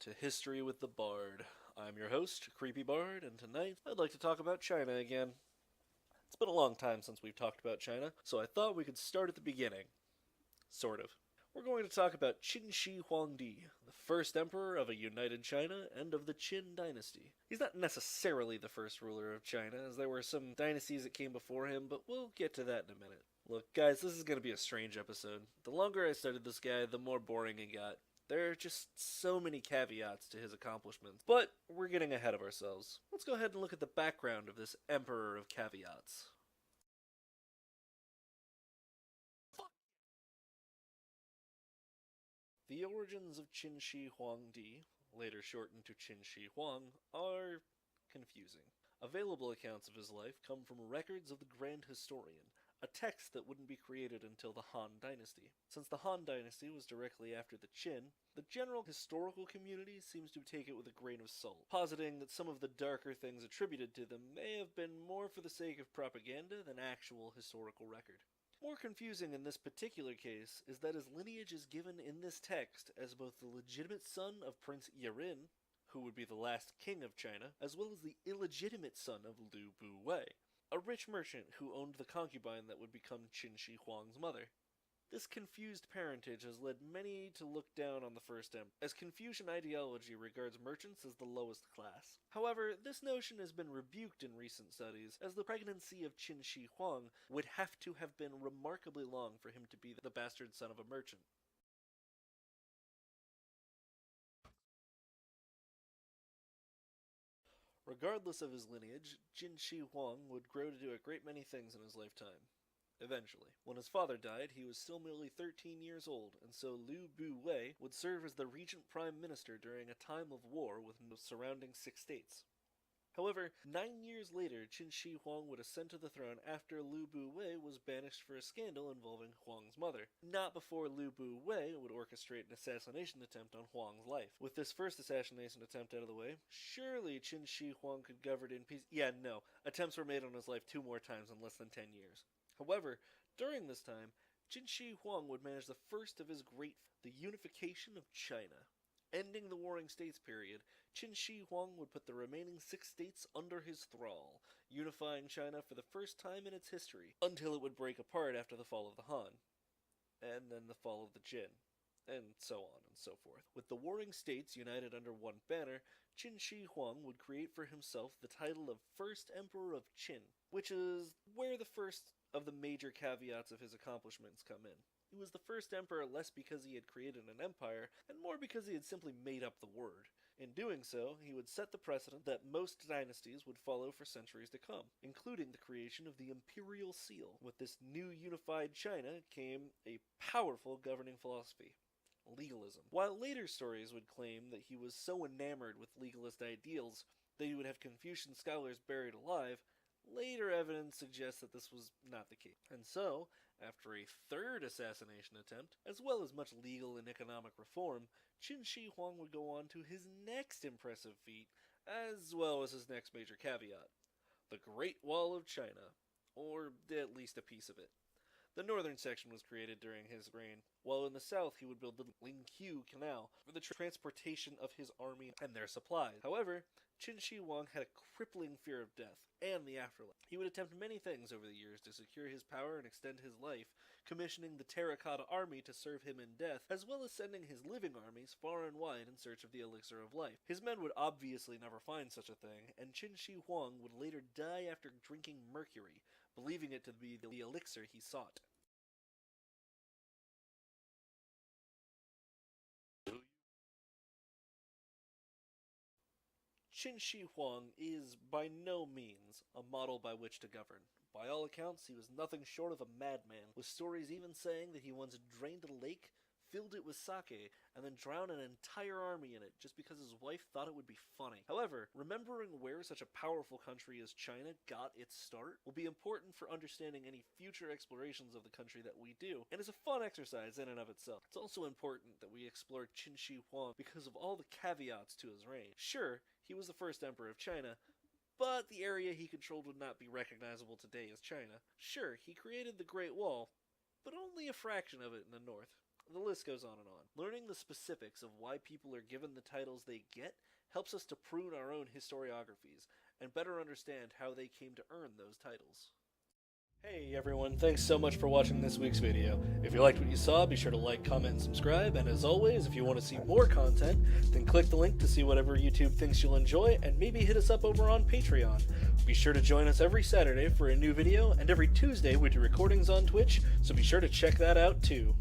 to History with the Bard. I'm your host, Creepy Bard, and tonight I'd like to talk about China again. It's been a long time since we've talked about China, so I thought we could start at the beginning. Sort of. We're going to talk about Qin Shi Huang, the first emperor of a united China and of the Qin dynasty. He's not necessarily the first ruler of China, as there were some dynasties that came before him, but we'll get to that in a minute. Look, guys, this is going to be a strange episode. The longer I studied this guy, the more boring it got. There are just so many caveats to his accomplishments, but we're getting ahead of ourselves. Let's go ahead and look at the background of this emperor of caveats. The origins of Qin Shi Huang, later shortened to Qin Shi Huang, are confusing. Available accounts of his life come from records of the Grand Historian, a text that wouldn't be created until the Han Dynasty. Since the Han Dynasty was directly after the Qin, the general historical community seems to take it with a grain of salt, positing that some of the darker things attributed to them may have been more for the sake of propaganda than actual historical record. More confusing in this particular case is that his lineage is given in this text as both the legitimate son of Prince Yirin, who would be the last king of China, as well as the illegitimate son of Liu Bu-wei, a rich merchant who owned the concubine that would become Qin Shi Huang's mother. This confused parentage has led many to look down on the first emperor, as Confucian ideology regards merchants as the lowest class. However, this notion has been rebuked in recent studies, as the pregnancy of Qin Shi Huang would have to have been remarkably long for him to be the bastard son of a merchant. Regardless of his lineage, Qin Shi Huang would grow to do a great many things in his lifetime. Eventually. When his father died, he was still merely 13 years old, and so Liu Bu-wei would serve as the regent prime minister during a time of war with the surrounding 6 states. However, 9 years later, Qin Shi Huang would ascend to the throne after Liu Bu-wei was banished for a scandal involving Huang's mother, not before Liu Bu-wei would orchestrate an assassination attempt on Huang's life. With this first assassination attempt out of the way, surely Qin Shi Huang could govern in peace. Yeah, no, attempts were made on his life 2 more times in less than 10 years. However, during this time, Qin Shi Huang would manage the first of his the unification of China. Ending the Warring States period, Qin Shi Huang would put the remaining 6 states under his thrall, unifying China for the first time in its history, until it would break apart after the fall of the Han, and then the fall of the Qin, and so on and so forth. With the Warring States united under one banner, Qin Shi Huang would create for himself the title of First Emperor of Qin, which is where the first of the major caveats of his accomplishments come in. He was the first emperor less because he had created an empire, and more because he had simply made up the word. In doing so, he would set the precedent that most dynasties would follow for centuries to come, including the creation of the imperial seal. With this new unified China came a powerful governing philosophy: legalism. While later stories would claim that he was so enamored with legalist ideals that he would have Confucian scholars buried alive, later evidence suggests that this was not the case. And so, after a third assassination attempt, as well as much legal and economic reform, Qin Shi Huang would go on to his next impressive feat, as well as his next major caveat: the Great Wall of China, or at least a piece of it. The northern section was created during his reign, while in the south he would build the Lingqiu Canal for the transportation of his army and their supplies. However, Qin Shi Huang had a crippling fear of death and the afterlife. He would attempt many things over the years to secure his power and extend his life, commissioning the Terracotta Army to serve him in death, as well as sending his living armies far and wide in search of the elixir of life. His men would obviously never find such a thing, and Qin Shi Huang would later die after drinking mercury, believing it to be the elixir he sought. Qin Shi Huang is by no means a model by which to govern. By all accounts, he was nothing short of a madman, with stories even saying that he once drained a lake, filled it with sake, and then drowned an entire army in it just because his wife thought it would be funny. However, remembering where such a powerful country as China got its start will be important for understanding any future explorations of the country that we do, and is a fun exercise in and of itself. It's also important that we explore Qin Shi Huang because of all the caveats to his reign. Sure, he was the first emperor of China, but the area he controlled would not be recognizable today as China. Sure, he created the Great Wall, but only a fraction of it in the north. The list goes on and on. Learning the specifics of why people are given the titles they get helps us to prune our own historiographies and better understand how they came to earn those titles. Hey everyone, thanks so much for watching this week's video. If you liked what you saw, be sure to like, comment, and subscribe, and as always, if you want to see more content, then click the link to see whatever YouTube thinks you'll enjoy, and maybe hit us up over on Patreon. Be sure to join us every Saturday for a new video, and every Tuesday we do recordings on Twitch, so be sure to check that out too.